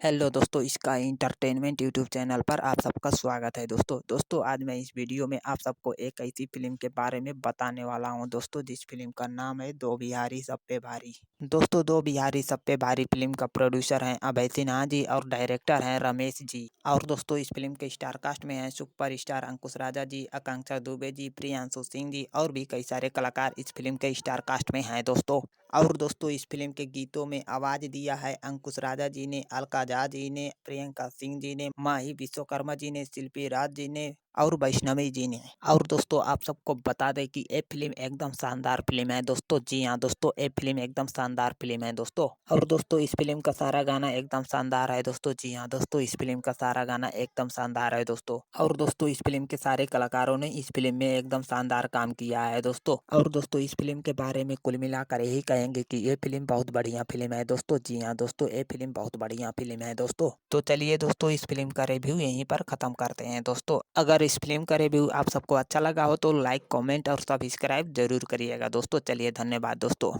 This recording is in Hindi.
हेलो दोस्तों, इसका एंटरटेनमेंट यूट्यूब चैनल पर आप सबका स्वागत है दोस्तों आज मैं इस वीडियो में आप सबको एक ऐसी फिल्म के बारे में बताने वाला हूं दोस्तों, जिस फिल्म का नाम है दो बिहारी सब पे भारी। दोस्तों, दो बिहारी सब पे भारी फिल्म का प्रोड्यूसर हैं अभय सिन्हा जी और डायरेक्टर हैं रमेश जी। और दोस्तों, इस फिल्म के स्टार कास्ट में हैं सुपर स्टार अंकुश राजा जी, आकांक्षा दुबे जी, प्रियांशु सिंह जी और भी कई सारे कलाकार इस फिल्म के स्टार कास्ट में हैं दोस्तों। और दोस्तों, इस फिल्म के गीतों में आवाज दिया है अंकुश राजा जी ने, अलका झा जी ने, प्रियंका सिंह जी ने, माही विश्वकर्मा जी ने, शिल्पी राज जी ने और वैष्णवी जी ने। और दोस्तों, आप सबको बता दें कि ये फिल्म एकदम शानदार फिल्म है दोस्तों। जी हाँ दोस्तों, ये फिल्म एकदम शानदार फिल्म है दोस्तों। और दोस्तों, इस फिल्म का सारा गाना एकदम शानदार है दोस्तों। जी हाँ दोस्तों, इस फिल्म का सारा गाना एकदम शानदार है दोस्तों। और दोस्तों, इस फिल्म के सारे कलाकारों ने इस फिल्म में एकदम शानदार काम किया है दोस्तों। और दोस्तों, इस फिल्म के बारे में कुल मिलाकर यही कहेंगे कि ये फिल्म बहुत बढ़िया फिल्म है दोस्तों। जी हाँ दोस्तों, ये फिल्म बहुत बढ़िया फिल्म है दोस्तों। तो चलिए दोस्तों, इस फिल्म का रिव्यू यहीं पर खत्म करते हैं दोस्तों। अगर इस फिल्म का रिव्यू आप सबको अच्छा लगा हो तो लाइक, कमेंट और सब्सक्राइब जरूर करिएगा दोस्तों। चलिए, धन्यवाद दोस्तों।